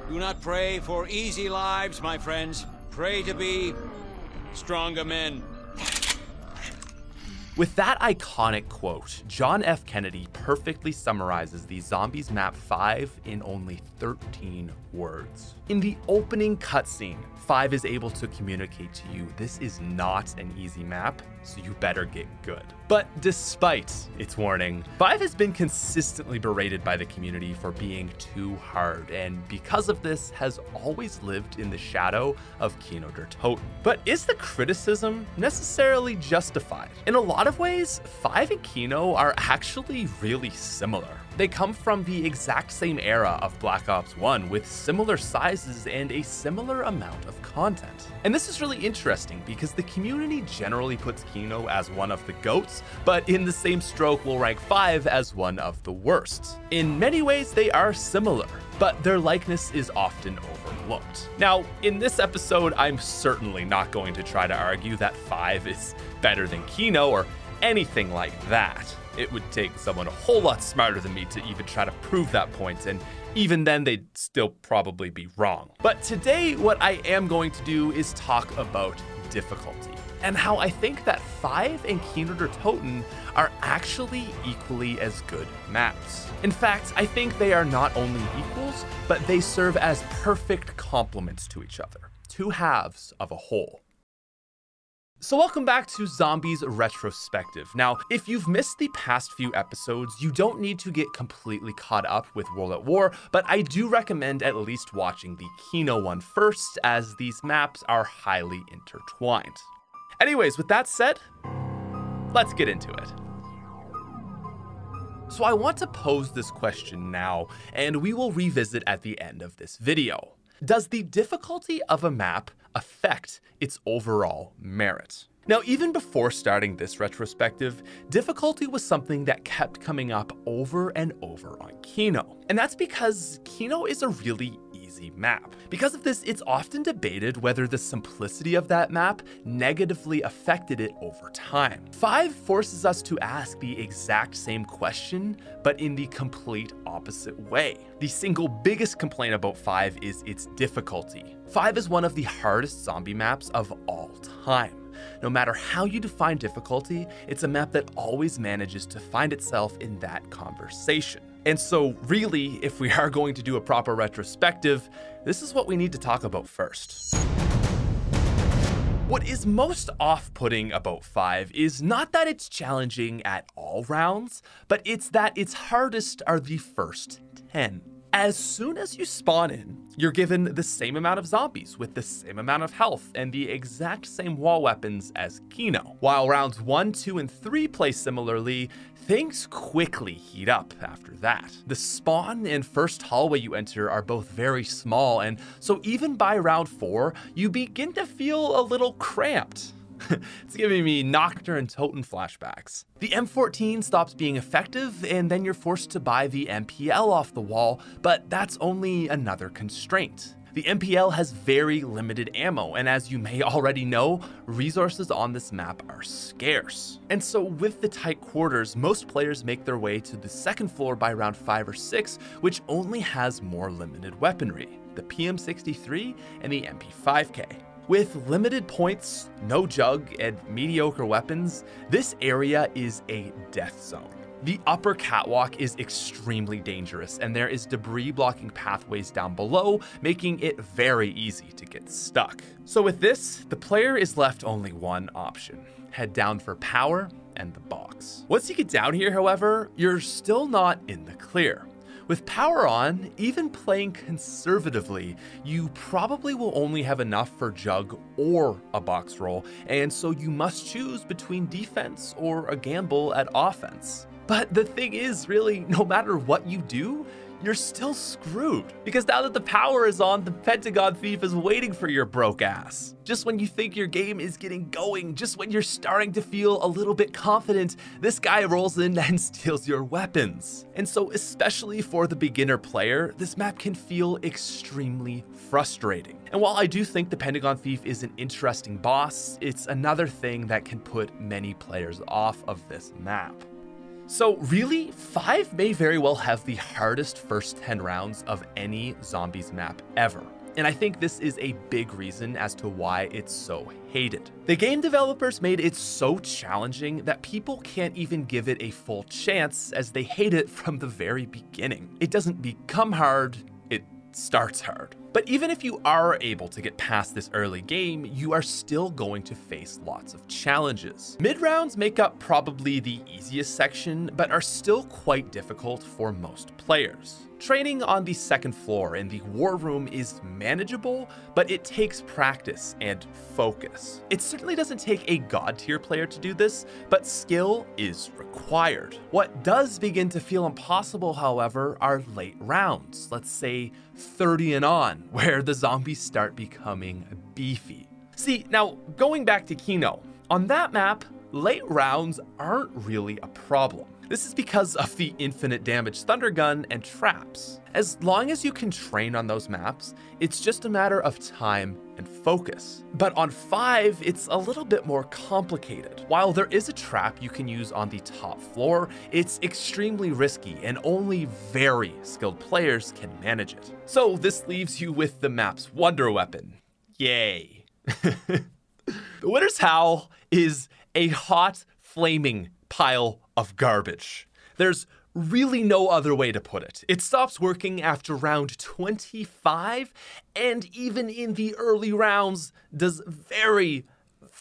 Do not pray for easy lives, my friends. Pray to be stronger men. With that iconic quote, John F. Kennedy perfectly summarizes the Zombies Map 5 in only 13 words. In the opening cutscene, 5 is able to communicate to you this is not an easy map, so you better get good. But despite its warning, 5 has been consistently berated by the community for being too hard, and because of this has always lived in the shadow of Kino der Toten. But is the criticism necessarily justified? In a lot of ways, 5 and Kino are actually really similar. They come from the exact same era of Black Ops 1 with similar sizes and a similar amount of content. And this is really interesting because the community generally puts Kino as one of the GOATs, but in the same stroke will rank 5 as one of the worst. In many ways, they are similar, but their likeness is often overlooked. Now, in this episode, I'm certainly not going to try to argue that 5 is better than Kino or anything like that. It would take someone a whole lot smarter than me to even try to prove that point, and even then they'd still probably be wrong. But today, what I am going to do is talk about difficulty, and how I think that 5 and Kino der Toten are actually equally as good maps. In fact, I think they are not only equals, but they serve as perfect complements to each other, two halves of a whole. So welcome back to Zombies Retrospective. Now, if you've missed the past few episodes, you don't need to get completely caught up with World at War, but I do recommend at least watching the Kino one first, as these maps are highly intertwined. Anyways, with that said, let's get into it. So I want to pose this question now, and we will revisit at the end of this video. Does the difficulty of a map affect its overall merit? Now, even before starting this retrospective, difficulty was something that kept coming up over and over on Kino. And that's because Kino is a really easy map. Because of this, it's often debated whether the simplicity of that map negatively affected it over time. 5 forces us to ask the exact same question, but in the complete opposite way. The single biggest complaint about 5 is its difficulty. 5 is one of the hardest zombie maps of all time. No matter how you define difficulty, it's a map that always manages to find itself in that conversation. And so really, if we are going to do a proper retrospective, this is what we need to talk about first. What is most off-putting about 5 is not that it's challenging at all rounds, but it's that its hardest are the first 10. As soon as you spawn in, you're given the same amount of zombies with the same amount of health and the exact same wall weapons as Kino. While rounds 1, 2, and 3 play similarly, things quickly heat up after that. The spawn and first hallway you enter are both very small, and so even by round 4, you begin to feel a little cramped. It's giving me Nocturne and Toten flashbacks. The M14 stops being effective, and then you're forced to buy the MPL off the wall, but that's only another constraint. The MPL has very limited ammo, and as you may already know, resources on this map are scarce. And so with the tight quarters, most players make their way to the second floor by round 5 or 6, which only has more limited weaponry, the PM63 and the MP5K. With limited points, no jug, and mediocre weapons, this area is a death zone. The upper catwalk is extremely dangerous, and there is debris blocking pathways down below, making it very easy to get stuck. So with this, the player is left only one option: head down for power and the box. Once you get down here, however, you're still not in the clear. With power on, even playing conservatively, you probably will only have enough for jug or a box roll, and so you must choose between defense or a gamble at offense. But the thing is, really, no matter what you do, you're still screwed. Because now that the power is on, the Pentagon Thief is waiting for your broke ass. Just when you think your game is getting going, just when you're starting to feel a little bit confident, this guy rolls in and steals your weapons. And so especially for the beginner player, this map can feel extremely frustrating. And while I do think the Pentagon Thief is an interesting boss, it's another thing that can put many players off of this map. So really, 5 may very well have the hardest first 10 rounds of any zombies map ever. And I think this is a big reason as to why it's so hated. The game developers made it so challenging that people can't even give it a full chance, as they hate it from the very beginning. It doesn't become hard, it starts hard. But even if you are able to get past this early game, you are still going to face lots of challenges. Mid-rounds make up probably the easiest section, but are still quite difficult for most players. Training on the second floor in the war room is manageable, but it takes practice and focus. It certainly doesn't take a god tier player to do this, but skill is required. What does begin to feel impossible, however, are late rounds, let's say 30 and on, where the zombies start becoming beefy. See, now going back to Kino, on that map, late rounds aren't really a problem. This is because of the infinite damage thunder gun and traps. As long as you can train on those maps, it's just a matter of time and focus. But on 5, it's a little bit more complicated. While there is a trap you can use on the top floor, it's extremely risky and only very skilled players can manage it. So this leaves you with the map's wonder weapon. Yay. The Winter's Howl is a hot, flaming pile of garbage. There's really no other way to put it. It stops working after round 25, and even in the early rounds does very,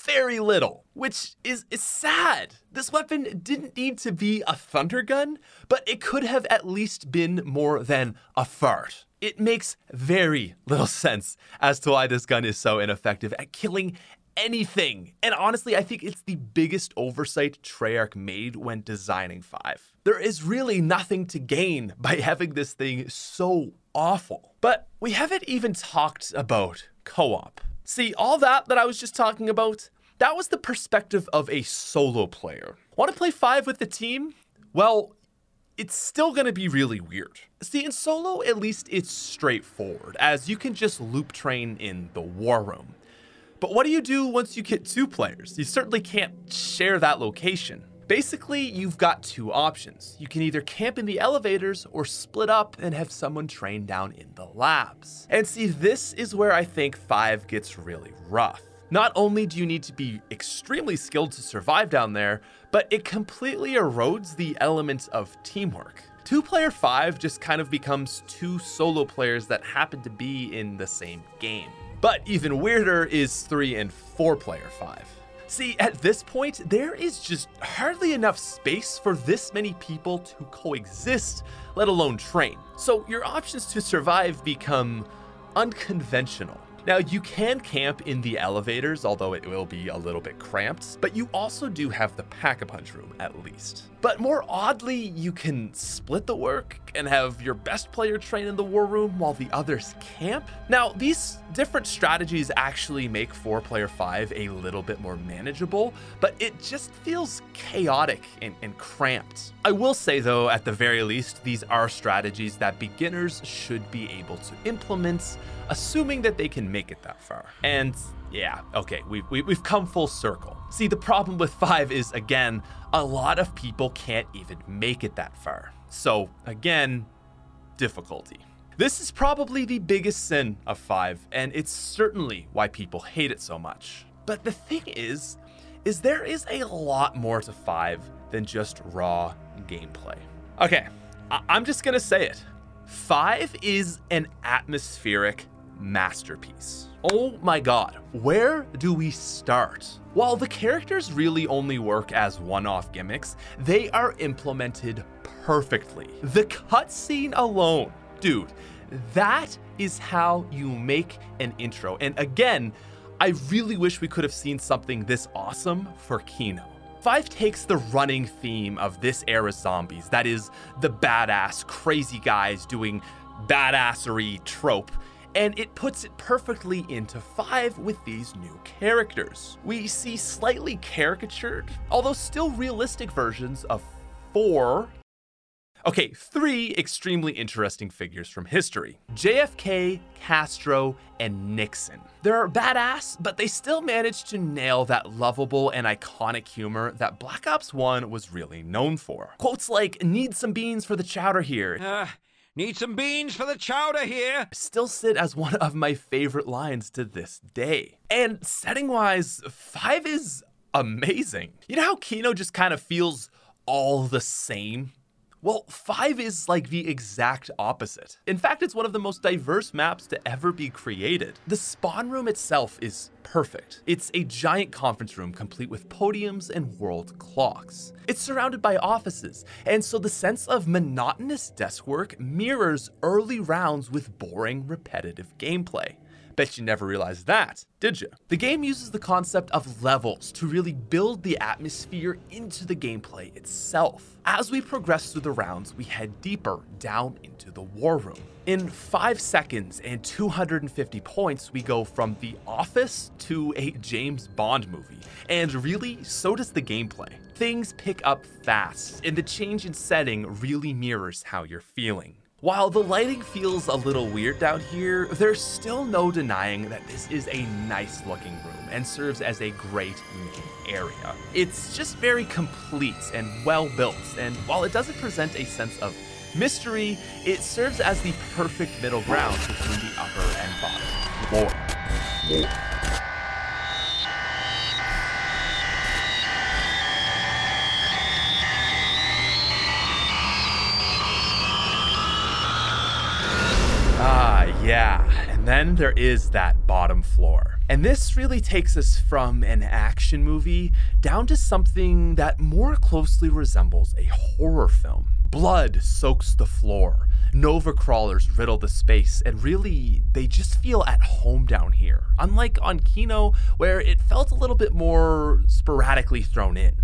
very little, which is sad. This weapon didn't need to be a thunder gun, but it could have at least been more than a fart. It makes very little sense as to why this gun is so ineffective at killing anything. And honestly, I think it's the biggest oversight Treyarch made when designing 5. There is really nothing to gain by having this thing so awful. But we haven't even talked about co-op. See, all that I was just talking about, that was the perspective of a solo player. Want to play 5 with the team? Well, it's still gonna be really weird. See, in solo, at least it's straightforward, as you can just loop train in the war room. But what do you do once you get 2 players? You certainly can't share that location. Basically, you've got 2 options. You can either camp in the elevators or split up and have someone train down in the labs. And see, this is where I think 5 gets really rough. Not only do you need to be extremely skilled to survive down there, but it completely erodes the element of teamwork. 2-player 5 just kind of becomes 2 solo players that happen to be in the same game. But even weirder is 3 and 4-player 5. See, at this point, there is just hardly enough space for this many people to coexist, let alone train. So your options to survive become unconventional. Now, you can camp in the elevators, although it will be a little bit cramped, but you also do have the pack-a-punch room, at least. But more oddly, you can split the work and have your best player train in the war room while the others camp. Now, these different strategies actually make 4-player 5 a little bit more manageable, but it just feels chaotic and cramped. I will say though, at the very least, these are strategies that beginners should be able to implement, assuming that they can make it that far. And yeah, okay, we've come full circle. See, the problem with 5 is, again, a lot of people can't even make it that far. So again, difficulty. This is probably the biggest sin of 5, and it's certainly why people hate it so much. But the thing is there is a lot more to 5 than just raw gameplay. Okay, I'm just gonna say it. 5 is an atmospheric masterpiece. Oh my god, where do we start? While the characters really only work as one-off gimmicks, they are implemented perfectly. The cutscene alone, dude, that is how you make an intro. And again, I really wish we could have seen something this awesome for Kino. 5 takes the running theme of this era's zombies, that is, the badass, crazy guys doing badassery trope, and it puts it perfectly into 5 with these new characters. We see slightly caricatured, although still realistic versions of 4. Okay, 3 extremely interesting figures from history: JFK, Castro, and Nixon. They're badass, but they still managed to nail that lovable and iconic humor that Black Ops 1 was really known for. Quotes like, "Need some beans for the chowder here," Need some beans for the chowder here, still sit as one of my favorite lines to this day. And setting-wise, 5 is amazing. You know how Kino just kind of feels all the same? Well, 5 is like the exact opposite. In fact, it's one of the most diverse maps to ever be created. The spawn room itself is perfect. It's a giant conference room complete with podiums and world clocks. It's surrounded by offices, and so the sense of monotonous desk work mirrors early rounds with boring, repetitive gameplay. Bet you never realized that, did you? The game uses the concept of levels to really build the atmosphere into the gameplay itself. As we progress through the rounds, we head deeper down into the war room. In 5 seconds and 250 points, we go from The Office to a James Bond movie. And really, so does the gameplay. Things pick up fast, and the change in setting really mirrors how you're feeling. While the lighting feels a little weird down here, there's still no denying that this is a nice looking room and serves as a great main area. It's just very complete and well built, and while it doesn't present a sense of mystery, it serves as the perfect middle ground between the upper and bottom floor. Yeah, and then there is that bottom floor. And this really takes us from an action movie down to something that more closely resembles a horror film. Blood soaks the floor, Nova crawlers riddle the space, and really, they just feel at home down here. Unlike on Kino, where it felt a little bit more sporadically thrown in.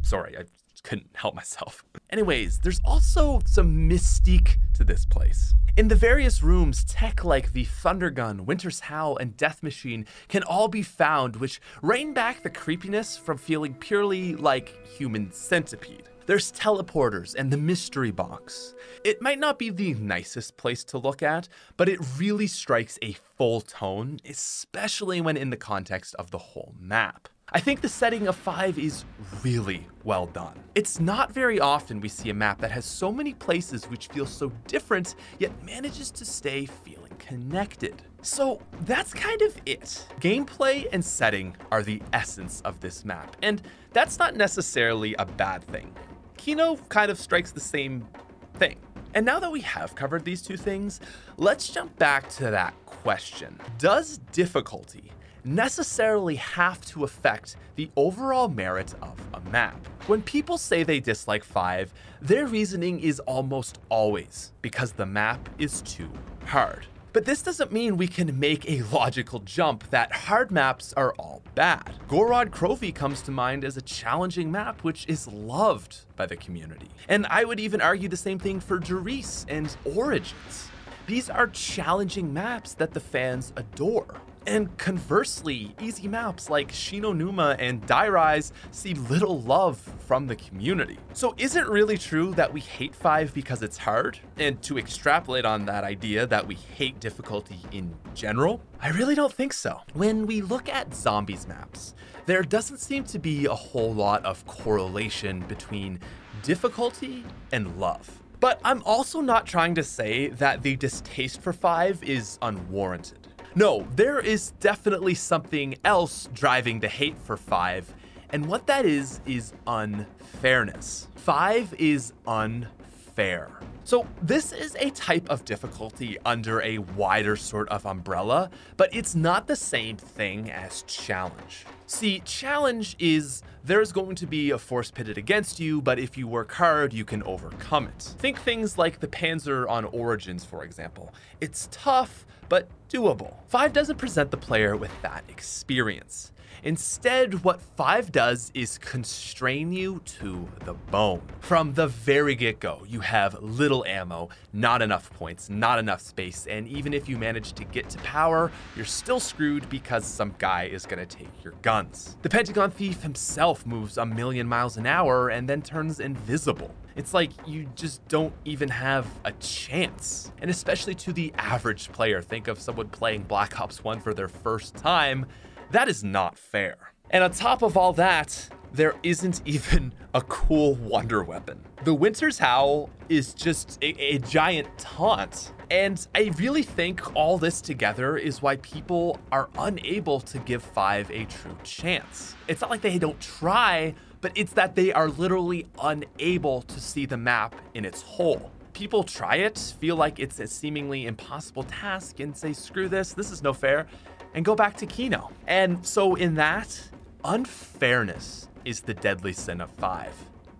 Sorry, I couldn't help myself. Anyways, there's also some mystique to this place. In the various rooms, tech like the Thunder Gun, Winter's Howl, and Death Machine can all be found, which rein back the creepiness from feeling purely like Human Centipede. There's teleporters and the mystery box. It might not be the nicest place to look at, but it really strikes a full tone, especially when in the context of the whole map. I think the setting of 5 is really well done. It's not very often we see a map that has so many places which feel so different, yet manages to stay feeling connected. So that's kind of it. Gameplay and setting are the essence of this map, and that's not necessarily a bad thing. Kino kind of strikes the same thing. And now that we have covered these two things, let's jump back to that question. Does difficulty necessarily have to affect the overall merit of a map? When people say they dislike 5, their reasoning is almost always because the map is too hard. But this doesn't mean we can make a logical jump that hard maps are all bad. Gorod Krovi comes to mind as a challenging map which is loved by the community. And I would even argue the same thing for Derice and Origins. These are challenging maps that the fans adore. And conversely, easy maps like Shinonuma and Dairise see little love from the community. So is it really true that we hate 5 because it's hard? And to extrapolate on that idea that we hate difficulty in general? I really don't think so. When we look at zombies maps, there doesn't seem to be a whole lot of correlation between difficulty and love. But I'm also not trying to say that the distaste for 5 is unwarranted. No, there is definitely something else driving the hate for 5, and what that is unfairness. 5 is unfair. So this is a type of difficulty under a wider sort of umbrella, but it's not the same thing as challenge. See, challenge is there's going to be a force pitted against you, but if you work hard, you can overcome it. Think things like the Panzer on Origins, for example. It's tough, but doable. 5 doesn't present the player with that experience. Instead, what 5 does is constrain you to the bone. From the very get-go, you have little ammo, not enough points, not enough space, and even if you manage to get to power, you're still screwed because some guy is gonna take your guns. The Pentagon Thief himself moves a million miles an hour and then turns invisible. It's like you just don't even have a chance. And especially to the average player, think of someone playing Black Ops 1 for their first time, that is not fair. And on top of all that, there isn't even a cool wonder weapon. The Winter's Howl is just a giant taunt. And I really think all this together is why people are unable to give 5 a true chance. It's not like they don't try, but it's that they are literally unable to see the map in its whole. People try it, feel like it's a seemingly impossible task, and say, screw this is no fair, and go back to Kino. And so in that, unfairness is the deadly sin of 5,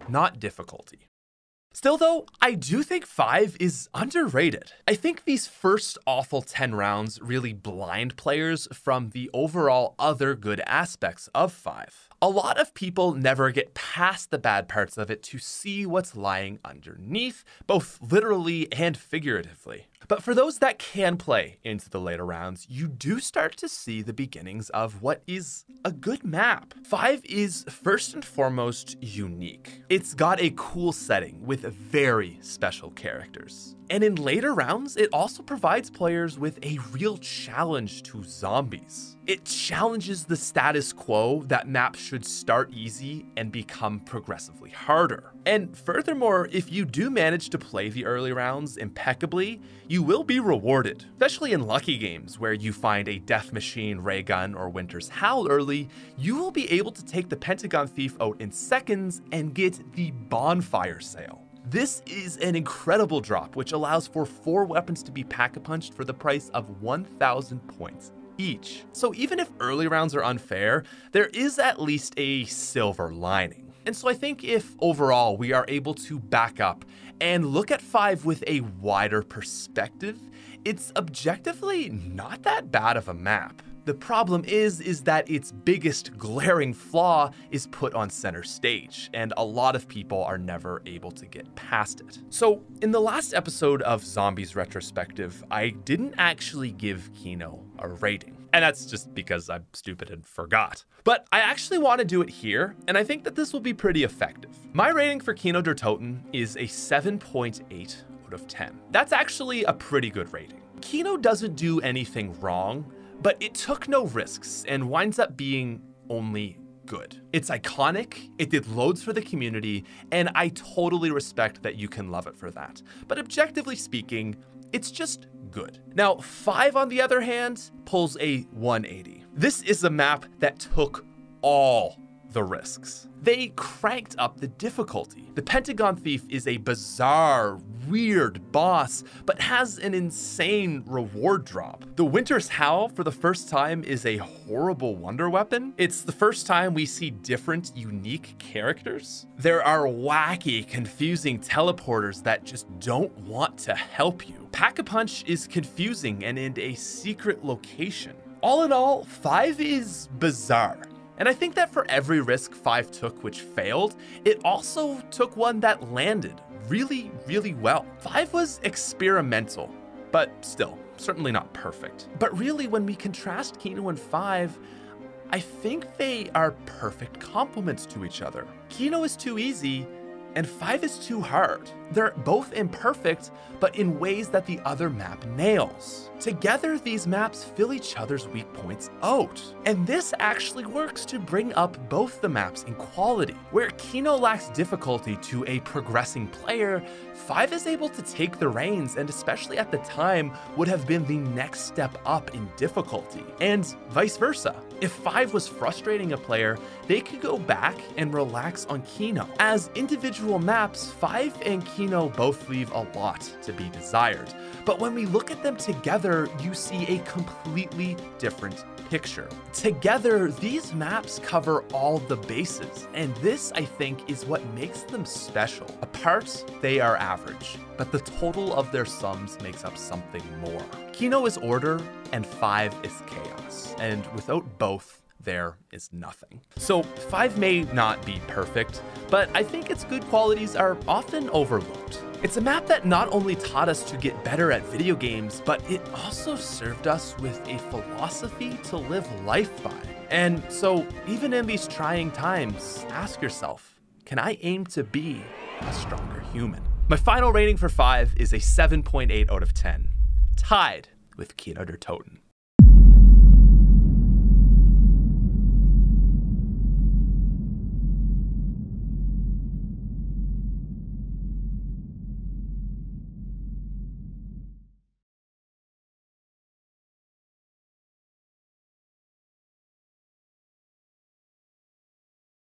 not difficulty. Still though, I do think 5 is underrated. I think these first awful 10 rounds really blind players from the overall other good aspects of 5. A lot of people never get past the bad parts of it to see what's lying underneath, both literally and figuratively. But for those that can play into the later rounds, you do start to see the beginnings of what is a good map. 5 is first and foremost unique. It's got a cool setting with very special characters. And in later rounds, it also provides players with a real challenge to zombies. It challenges the status quo that maps should start easy and become progressively harder. And furthermore, if you do manage to play the early rounds impeccably, you will be rewarded, especially in lucky games where you find a Death Machine, Ray Gun, or Winter's Howl early. You will be able to take the Pentagon Thief out in seconds and get the Bonfire Sale. This is an incredible drop, which allows for 4 weapons to be pack-a-punched for the price of 1,000 points each. So even if early rounds are unfair, there is at least a silver lining. And so I think if overall we are able to back up and look at 5 with a wider perspective, it's objectively not that bad of a map. The problem is that its biggest glaring flaw is put on center stage, and a lot of people are never able to get past it. So in the last episode of Zombies Retrospective, I didn't actually give Kino a rating. And that's just because I'm stupid and forgot. But I actually want to do it here, and I think that this will be pretty effective. My rating for Kino der Toten is a 7.8 out of 10. That's actually a pretty good rating. Kino doesn't do anything wrong, but it took no risks and winds up being only good. It's iconic, it did loads for the community, and I totally respect that you can love it for that. But objectively speaking, it's just good. Now, 5 on the other hand, pulls a 180. This is a map that took all the risks. They cranked up the difficulty. The Pentagon Thief is a bizarre, weird boss, but has an insane reward drop. The Winter's Howl, for the first time, is a horrible wonder weapon. It's the first time we see different, unique characters. There are wacky, confusing teleporters that just don't want to help you. Pack-a-Punch is confusing and in a secret location. All in all, 5 is bizarre. And I think that for every risk 5 took which failed, it also took one that landed really, really well. 5 was experimental, but still, certainly not perfect. But really, when we contrast Kino and 5, I think they are perfect complements to each other. Kino is too easy, and 5 is too hard. They're both imperfect, but in ways that the other map nails. Together, these maps fill each other's weak points out. And this actually works to bring up both the maps in quality. Where Kino lacks difficulty to a progressing player, 5 is able to take the reins, and especially at the time, would have been the next step up in difficulty, and vice versa. If 5 was frustrating a player, they could go back and relax on Kino. As individual maps, 5 and Kino both leave a lot to be desired. But when we look at them together, you see a completely different picture. Together, these maps cover all the bases, and this, I think, is what makes them special. Apart, they are average, but the total of their sums makes up something more. Kino is order, and 5 is chaos, and without both, there is nothing. So 5 may not be perfect, but I think its good qualities are often overlooked. It's a map that not only taught us to get better at video games, but it also served us with a philosophy to live life by. And so even in these trying times, ask yourself, can I aim to be a stronger human? My final rating for 5 is a 7.8 out of 10, tied with Kino Toten.